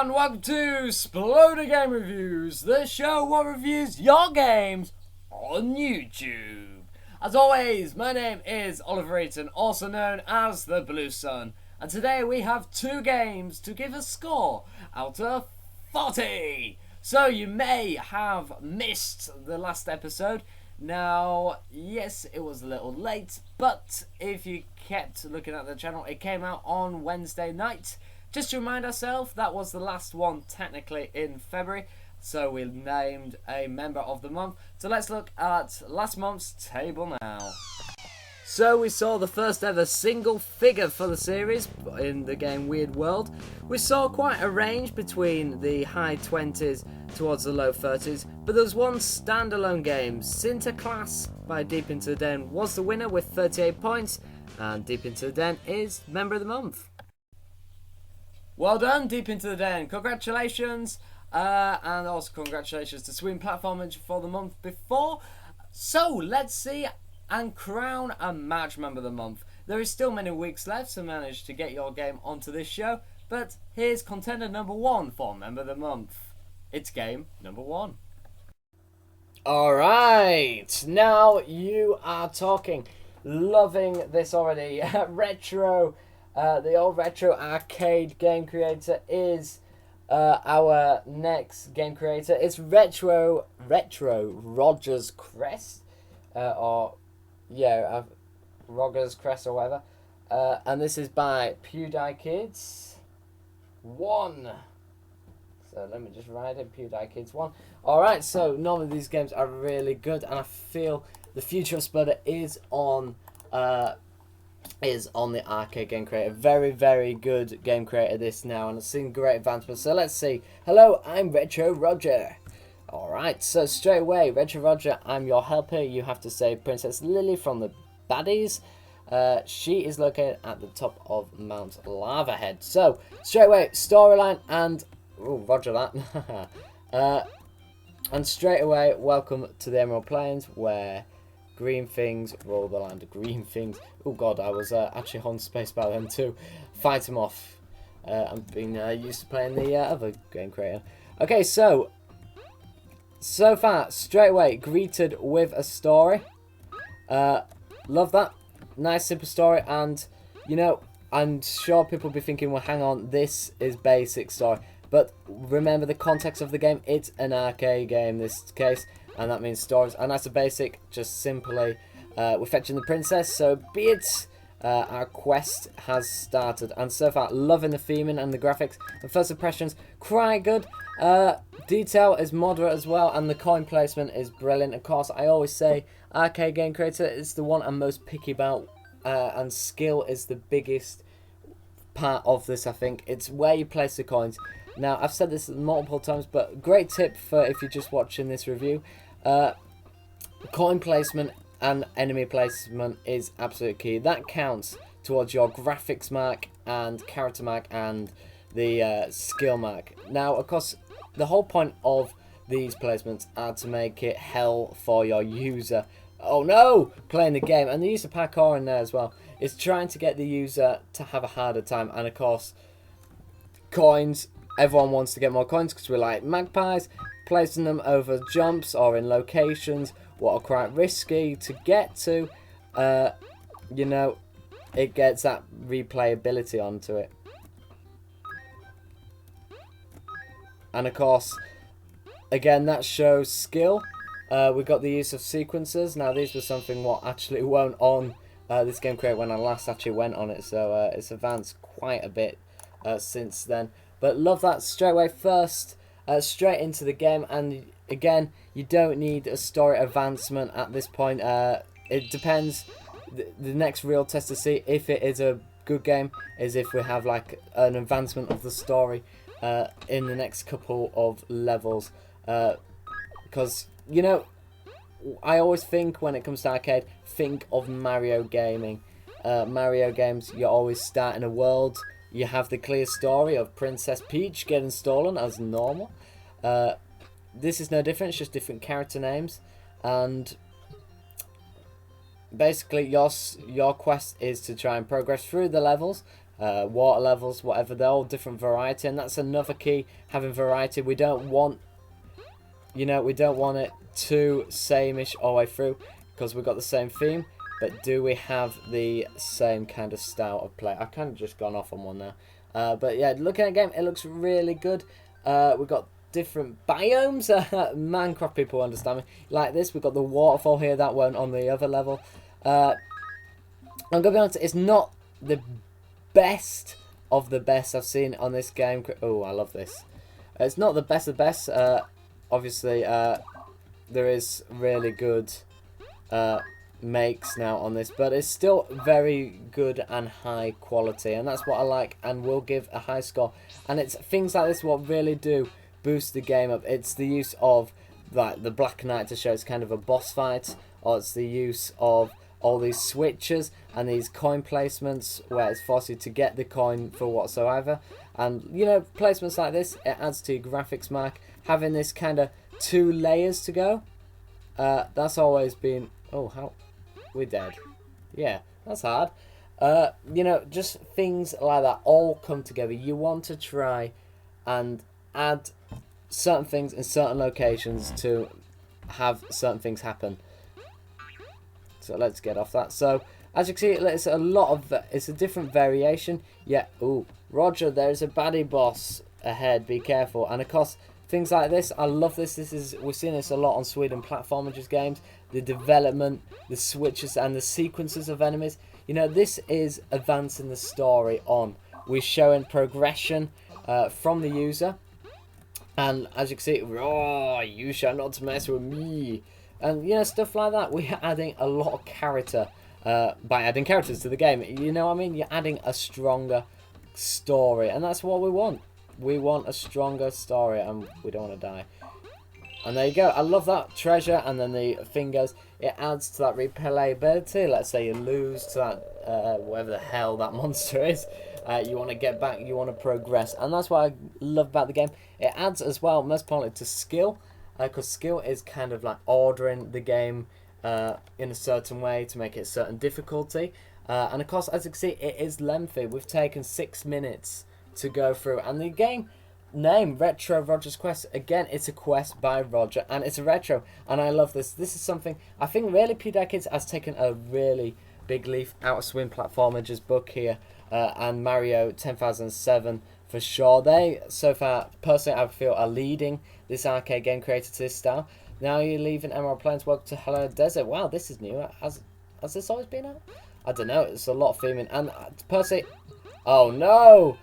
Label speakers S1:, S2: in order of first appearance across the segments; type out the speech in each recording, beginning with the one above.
S1: and welcome to Sploder Game Reviews, the show what reviews your games on YouTube. As always, my name is Oliver Eaton, also known as the Blue Sun, and today we have two games to give a score out of 40. So you may have missed the last episode. Now, yes, it was a little late, but if you kept looking at the channel, it came out on Wednesday night. Just to remind ourselves, that was the last one technically in February, so we named a member of the month. So let's look at last month's table now. So we saw the first ever single figure for the series in the game Weird World. We saw quite a range between the high 20s towards the low 30s, but there was one standalone game, Sinterklaas by Deep Into the Den, was the winner with 38 points, and Deep Into the Den is Member of the Month. Well done, Deep Into the Den. Congratulations. And also congratulations to Sweden Platform for the month before. So, let's see and crown a match Member of the Month. There is still many weeks left to manage to get your game onto this show, but here's contender number 1 for Member of the Month. It's game number 1. Alright, now you are talking. Loving this already. Retro. The old retro arcade game creator is our next game creator. It's Retro Rogers Crest, Rogers Crest or whatever. And this is by PewDie Kids 1. So let me just write it, PewDie Kids 1. Alright, so normally these games are really good, and I feel the future of Sploder is on the arcade game creator. Very, very good game creator this now, and I've seen great advancements. So let's see. Hello, I'm Retro Roger. Alright, so straight away, Retro Roger, I'm your helper. You have to save Princess Lily from the baddies. She is located at the top of Mount Lavahead. So, straight away, storyline and... oh, Roger that. And straight away, welcome to the Emerald Plains, where... green things rule the land. Green things. Oh god, I was actually on spacebar then too. Fight them off. I've been used to playing the other game creator. Okay, so far, straight away, greeted with a story. Love that. Nice, simple story, and, you know, I'm sure people will be thinking, well, hang on, this is basic story. But remember the context of the game, it's an arcade game in this case. And that means stories, and that's a basic, just simply, we're fetching the princess, so be it. Our quest has started, and so far, loving the theming and the graphics. The first impressions, quite good. Detail is moderate as well, and the coin placement is brilliant. Of course, I always say, arcade game creator is the one I'm most picky about, and skill is the biggest part of this, I think. It's where you place the coins. Now, I've said this multiple times, but great tip for if you're just watching this review. Coin placement and enemy placement is absolutely key. That counts towards your graphics mark and character mark and the skill mark. Now, of course, the whole point of these placements are to make it hell for your user. Oh no! Playing the game. And the use of parkour in there as well is trying to get the user to have a harder time. And of course, coins... everyone wants to get more coins because we're like magpies, placing them over jumps or in locations what are quite risky to get to. You know, it gets that replayability onto it. And of course, again, that shows skill. We've got the use of sequences. Now, these were something what actually weren't on this game creator when I last actually went on it, so it's advanced quite a bit since then. But love that straight away first, straight into the game, and again, you don't need a story advancement at this point. It depends. The next real test to see if it is a good game is if we have like an advancement of the story in the next couple of levels. Because, you know, I always think when it comes to arcade, think of Mario gaming. Mario games, you always start in a world. You have the clear story of Princess Peach getting stolen as normal. This is no different, it's just different character names. And basically your quest is to try and progress through the levels water levels, whatever. They're all different variety, and that's another key, having variety. We don't want, we don't want it too sameish all the way through, because we've got the same theme, but do we have the same kind of style of play? I've kind of just gone off on one now. But yeah, looking at the game, it looks really good. We've got different biomes. Minecraft people understand me. Like this, we've got the waterfall here, that one on the other level. I'm going to be honest, it's not the best of the best I've seen on this game. Oh, I love this. It's not the best of the best. Obviously, there is really good makes now on this, but it's still very good and high quality, and that's what I like, and will give a high score. And it's things like this what really do boost the game up. It's the use of like the Black Knight to show it's kind of a boss fight, or it's the use of all these switches and these coin placements where it's forced you to get the coin for whatsoever. And placements like this, it adds to your graphics mark. Having this kind of 2 layers to go, that's always been, oh, how we're dead. Yeah, that's hard. Just things like that all come together. You want to try and add certain things in certain locations to have certain things happen. So let's get off that. So as you can see, it's a lot of, it's a different variation. Yeah, ooh, Roger, there's a baddie boss ahead, be careful. And of course, things like this, I love this. We're seeing this a lot on Sweden platformers games. The development, the switches, and the sequences of enemies. This is advancing the story on. We're showing progression from the user, and as you can see, oh, you shall not mess with me, and stuff like that. We're adding a lot of character by adding characters to the game. You know what I mean? You're adding a stronger story, and that's what we want. We want a stronger story, and we don't want to die. And there you go. I love that treasure, and then the fingers. It adds to that replayability. Let's say you lose to that, whatever the hell that monster is. You want to get back. You want to progress, and that's what I love about the game. It adds as well, most importantly, to skill, because skill is kind of like ordering the game in a certain way to make it a certain difficulty. And of course, as you can see, it is lengthy. We've taken 6 minutes to go through, and the game name, Retro Roger's Quest, again, it's a quest by Roger, and it's a retro, and I love this. This is something I think really P-Decades has taken a really big leaf out of Swing Platformer's book here, and Mario 10,007 for sure. They, so far, personally, I feel are leading this arcade game creator to this style. Now you're leaving Emerald Plains, welcome to Hello Desert. Wow, this is new. Has this always been out? I don't know, it's a lot of theming, and personally, oh no!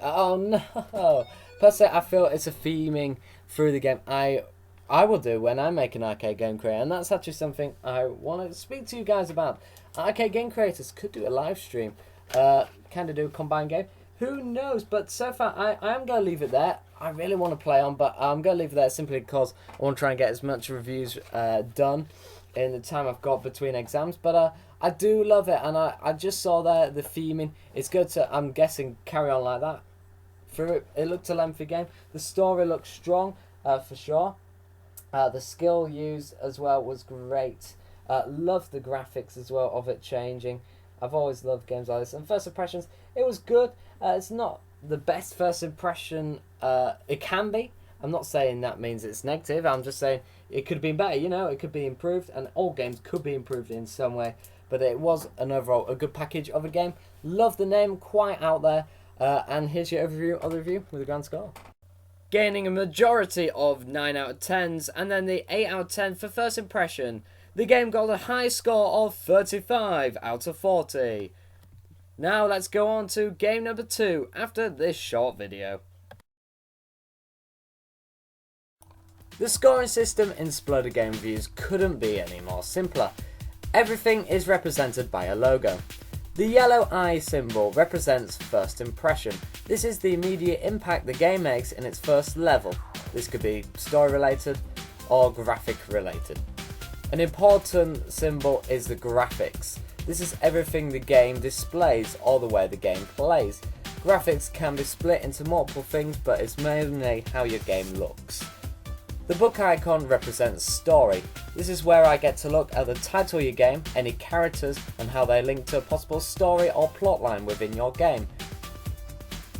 S1: Oh no! Personally, I feel it's a theming through the game. I will do when I make an arcade game creator, and that's actually something I want to speak to you guys about. Arcade game creators could do a live stream, kind of do a combined game. Who knows? But so far, I am going to leave it there. I really want to play on, but I'm going to leave it there simply because I want to try and get as much reviews done in the time I've got between exams. But I do love it, and I just saw there the theming. It's good to, I'm guessing, carry on like that. Through it looked a lengthy game. The story looks strong, for sure. The skill used as well was great. Love the graphics as well of it changing. I've always loved games like this. And first impressions, it was good. It's not the best first impression it can be. I'm not saying that means it's negative. I'm just saying it could have been better. It could be improved, and all games could be improved in some way. But it was an overall a good package of a game. Love the name, quite out there. And here's your overview of the review with a grand score. Gaining a majority of 9 out of 10s, and then the 8 out of 10 for first impression. The game got a high score of 35 out of 40. Now let's go on to game number 2 after this short video. The scoring system in Sploder Game Reviews couldn't be any more simpler. Everything is represented by a logo. The yellow eye symbol represents first impression. This is the immediate impact the game makes in its first level. This could be story related or graphic related. An important symbol is the graphics. This is everything the game displays or the way the game plays. Graphics can be split into multiple things, but it's mainly how your game looks. The book icon represents story. This is where I get to look at the title of your game, any characters, and how they link to a possible story or plotline within your game.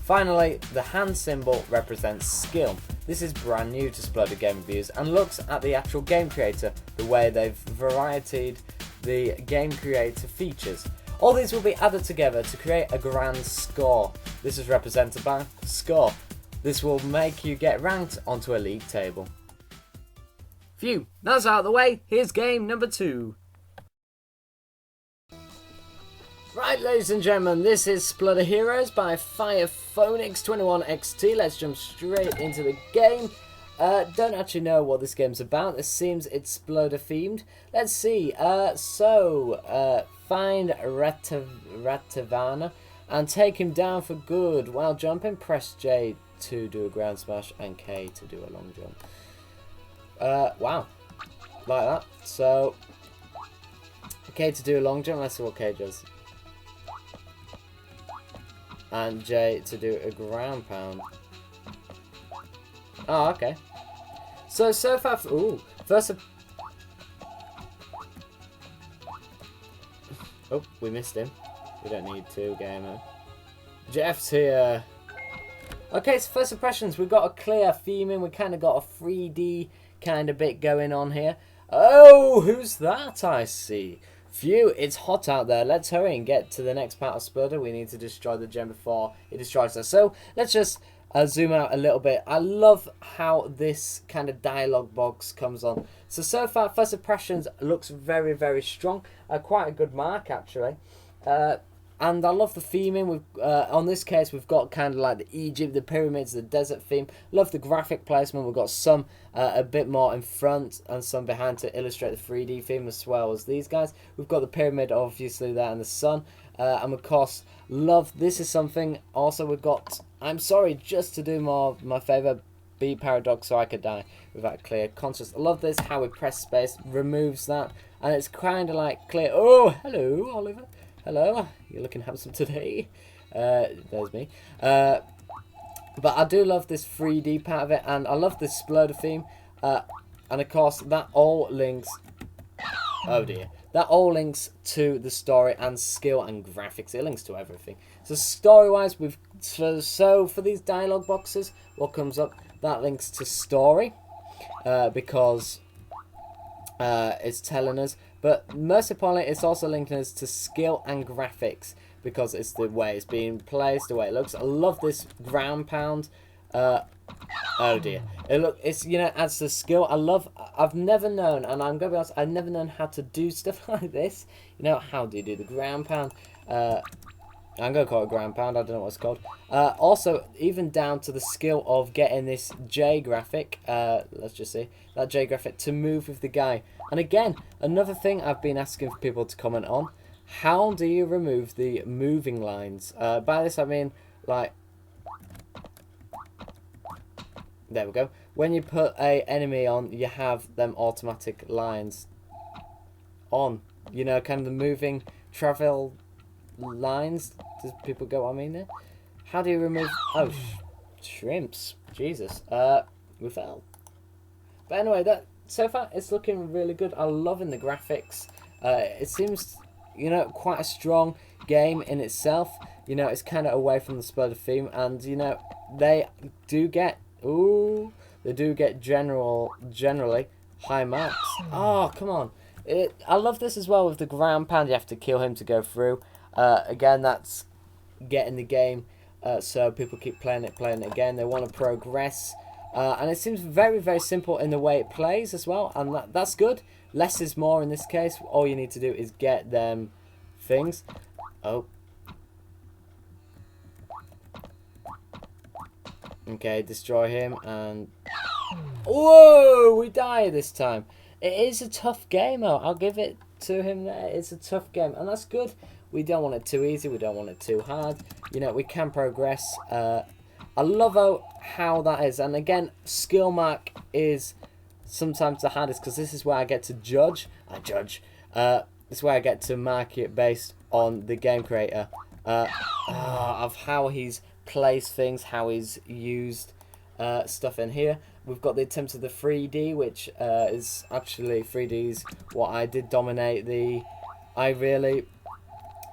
S1: Finally, the hand symbol represents skill. This is brand new to Sploder Game Reviews and looks at the actual game creator, the way they've varietied the game creator features. All these will be added together to create a grand score. This is represented by score. This will make you get ranked onto a league table. Phew, that's out of the way. Here's game number 2. Right, ladies and gentlemen, this is Sploder Heroes by Firephonix21XT. Let's jump straight into the game. Don't actually know what this game's about. It seems it's Sploder themed. Let's see. Find Ratavana and take him down for good. While jumping, press J to do a ground smash and K to do a long jump. Wow. Like that. So, K to do a long jump. Let's see what K does. And J to do a ground pound. Oh, okay. So far, ooh, first. Oh, we missed him. We don't need to, gamer. Jeff's here. Okay, so first impressions, we've got a clear theming. We kind of got a 3D kind of bit going on here. Oh, who's that I see? Phew, it's hot out there. Let's hurry and get to the next part of Sploder. We need to destroy the gem before it destroys us. So, let's just zoom out a little bit. I love how this kind of dialogue box comes on. So far, first impressions looks very, very strong. Quite a good mark, actually. And I love the theming. We've on this case, we've got kind of like the Egypt, the pyramids, the desert theme. Love the graphic placement. We've got some a bit more in front and some behind to illustrate the 3D theme as well as these guys. We've got the pyramid, obviously, there, and the sun. And of course, love, this is something. Also, we've got, I'm sorry, just to do more of my favourite, beat paradox so I could die without clear conscious. I love this, how we press space, removes that. And it's kind of like clear. Oh, hello, Oliver. Hello, you're looking handsome today. There's me. But I do love this 3D part of it, and I love this Sploder theme. And of course, that all links. Oh dear. That all links to the story and skill and graphics. It links to everything. So story-wise, we've so for these dialogue boxes, what comes up? That links to story, because it's telling us. But most importantly, it's also linking us to skill and graphics because it's the way it's being placed, the way it looks. I love this ground pound. Oh dear, it's adds to skill. I've never known, and I'm gonna be honest, I've never known how to do stuff like this. How do you do the ground pound? I'm gonna call it ground pound. I don't know what it's called. Also, even down to the skill of getting this J graphic. Let's just see that J graphic to move with the guy. And again, another thing I've been asking for people to comment on: how do you remove the moving lines? By this I mean like, there we go. When you put a enemy on, you have them automatic lines on. Kind of the moving travel lines. Does people get what I mean there? How do you remove? Oh, shrimps. Jesus. We fell. But anyway, that so far it's looking really good. I'm loving the graphics. It seems, quite a strong game in itself. It's kind of away from the Sploder theme, and they do get generally high marks. Oh, come on. I love this as well with the ground pound. You have to kill him to go through. Again, that's getting the game so people keep playing it again. They want to progress, and it seems very, very simple in the way it plays as well, and that's good. Less is more in this case. All you need to do is get them things. Oh, okay, destroy him, and whoa, we die this time. It is a tough game, though. I'll give it to him there. It's a tough game, and that's good. We don't want it too easy. We don't want it too hard. We can progress. I love how that is. And again, skill mark is sometimes the hardest because this is where I get to judge. This is where I get to mark it based on the game creator. Of how he's placed things, how he's used stuff in here. We've got the attempt of the 3D, which is actually 3D's what I did dominate. I really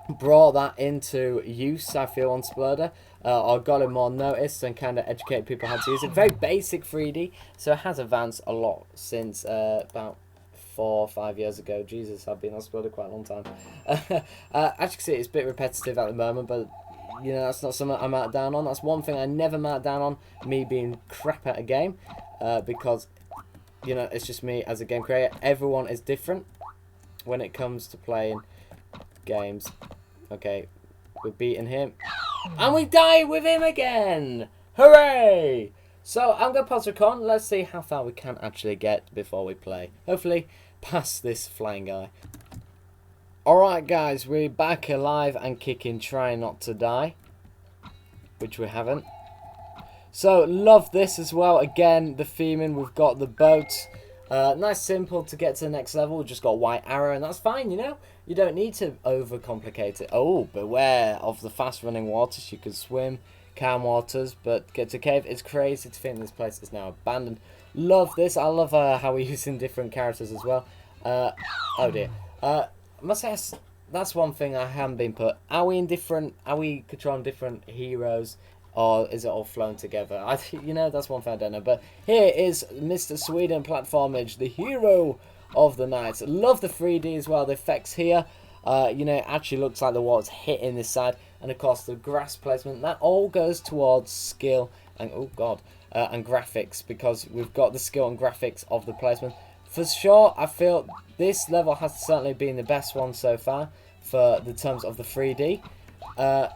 S1: brought that into use, I feel, on Sploder. or got it more noticed and kind of educated people how to use it. Very basic 3D, so it has advanced a lot since about 4 or 5 years ago. Jesus, I've been on Sploder quite a long time. As you can see, it's a bit repetitive at the moment, but you know, that's not something I mark down on. That's one thing I never mark down on, me being crap at a game, because, you know, it's just me as a game creator. Everyone is different when it comes to playing games. Okay, we've beaten him. And we die with him again! Hooray! So, I'm going to pause recording. Let's see how far we can actually get before we play. Hopefully, past this flying guy. Alright guys, we're back alive and kicking, trying not to die. Which we haven't. So, love this as well. Again, the theming, we've got the boat. Nice, simple to get to the next level. We've just got a white arrow, and that's fine, you know. You don't need to overcomplicate it. Oh, beware of the fast-running waters. You can swim, calm waters, but get to cave. It's crazy to think this place is now abandoned. Love this. I love how we're using different characters as well. Oh dear. I must say, that's one thing I haven't been put. Are we controlling different heroes, or is it all flown together? You know, that's one thing I don't know. But here is Mr. Sweden Platformage, the hero of the night. Love the 3D as well. The effects here, you know, it actually looks like the water's hitting this side, and of course the grass placement. That all goes towards skill and and graphics, because we've got the skill and graphics of the placement. For sure, I feel this level has certainly been the best one so far for the terms of the 3D. And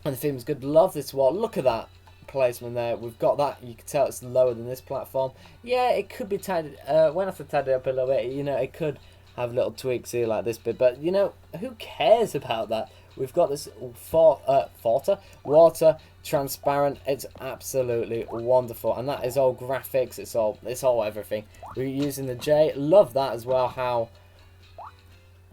S1: the theme's good. Love this wall. Look at that placement there. We've got that. You can tell it's lower than this platform. Yeah, it could be tidied. When I have to tidy it up a little bit, you know, it could have little tweaks here like this bit. But, you know, who cares about that? We've got this water, transparent. It's absolutely wonderful, and that is all graphics. It's all everything. We're using the J. Love that as well. How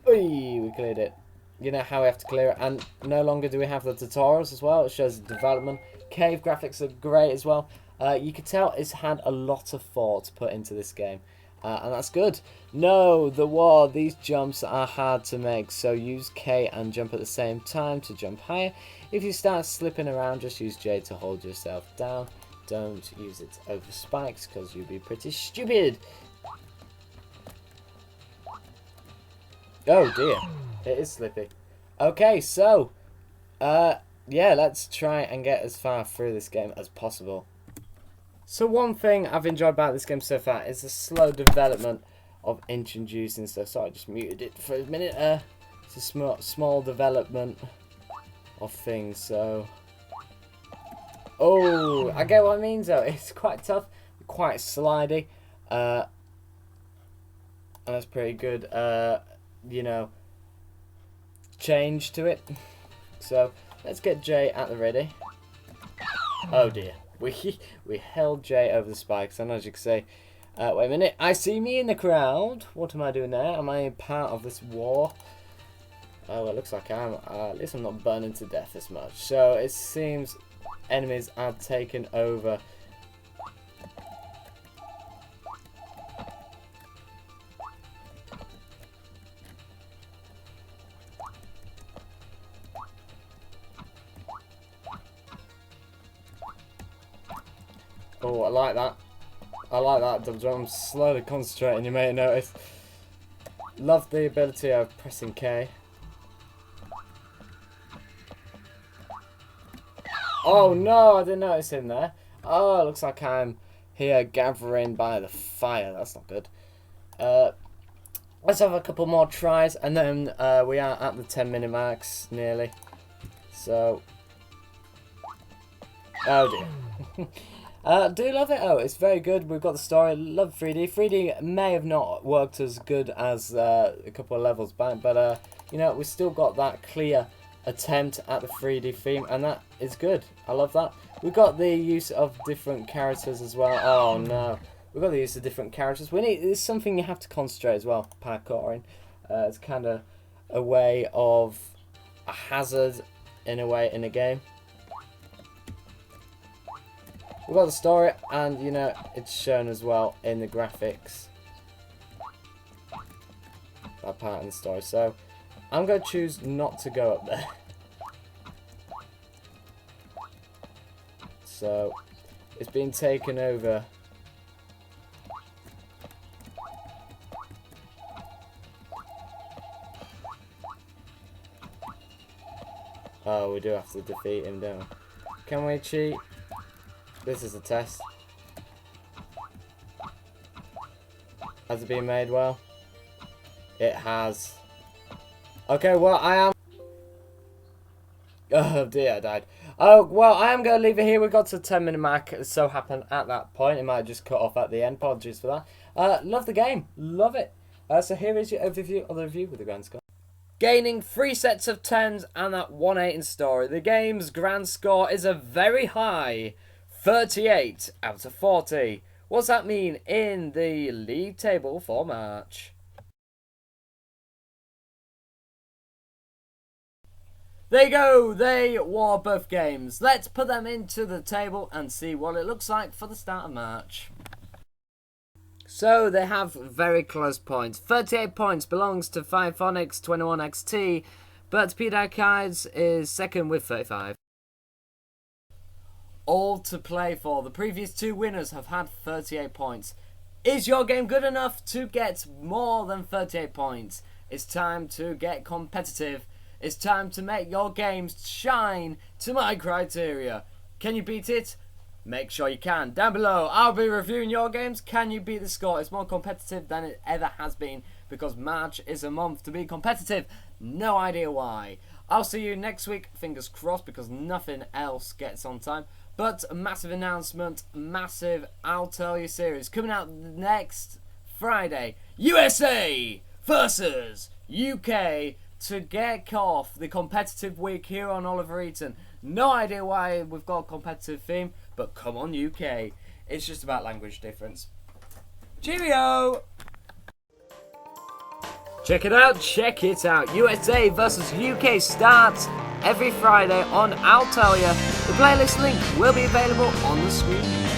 S1: we cleared it. You know how we have to clear it, and no longer do we have the tutorials as well. It shows the development. Cave graphics are great as well. You can tell it's had a lot of thought put into this game. And that's good. No, the wall. These jumps are hard to make, so use K and jump at the same time to jump higher. If you start slipping around, just use J to hold yourself down. Don't use it over spikes, because you'll be pretty stupid. Oh dear, it is slippy. Okay, so, yeah, let's try and get as far through this game as possible. So one thing I've enjoyed about this game so far is the slow development of introducing stuff. So I just muted it for a minute. It's a small development of things. So, oh, I get what it means though. It's quite tough, quite slidey, and that's pretty good. You know, change to it. So let's get J at the ready. Oh dear. We held J over the spikes, and as you can see, wait a minute, I see me in the crowd. What am I doing there? Am I part of this war? Oh, it looks like I am. At least I'm not burning to death as much. So it seems enemies are taken over. Oh, I like that. I like that double jump. I'm slowly concentrating, you may notice. Love the ability of pressing K. Oh no, I didn't notice him there. Oh, it looks like I'm here gathering by the fire. That's not good. Let's have a couple more tries, and then we are at the 10-minute marks nearly. So, oh dear. Do love it. Oh, it's very good. We've got the story. Love 3D. 3D may have not worked as good as a couple of levels back, but you know, we've still got that clear attempt at the 3D theme, and that is good. I love that. We've got the use of different characters as well. Oh no, we've got the use of different characters. It's something you have to concentrate as well. Parkouring. It's kind of a way of a hazard in a way in a game. We've got the story, and you know, it's shown as well in the graphics. That part in the story. So I'm going to choose not to go up there. so it's been taken over. Oh, we do have to defeat him, don't we? Can we cheat? This is a test. Has it been made well? It has. Okay, well, I am... Oh dear, I died. Oh, well, I am going to leave it here. We got to the 10-minute mark. It so happened at that point. It might just cut off at the end. Apologies for that. Love the game. Love it. So here is your overview of the review with the grand score. Gaining 3 sets of 10s and that 1-8 in story. The game's grand score is a very high 38 out of 40. What's that mean in the league table for March? There you go, they were both games. Let's put them into the table and see what it looks like for the start of March. So they have very close points. 38 points belongs to 5phonics 21xt, but Peter Archides is second with 35. All to play for. The previous 2 winners have had 38 points. Is your game good enough to get more than 38 points? It's time to get competitive. It's time to make your games shine to my criteria. Can you beat it? Make sure you can. Down below, I'll be reviewing your games. Can you beat the score? It's more competitive than it ever has been because March is a month to be competitive. No idea why. I'll see you next week. Fingers crossed because nothing else gets on time. But a massive announcement, massive I'll Tell You series coming out next Friday. USA versus UK to kick off the competitive week here on Oliver Eaton. No idea why we've got a competitive theme, but come on UK. It's just about language difference. Cheerio! Check it out, check it out. USA versus UK starts every Friday on I'll Tell Ya. The playlist link will be available on the screen.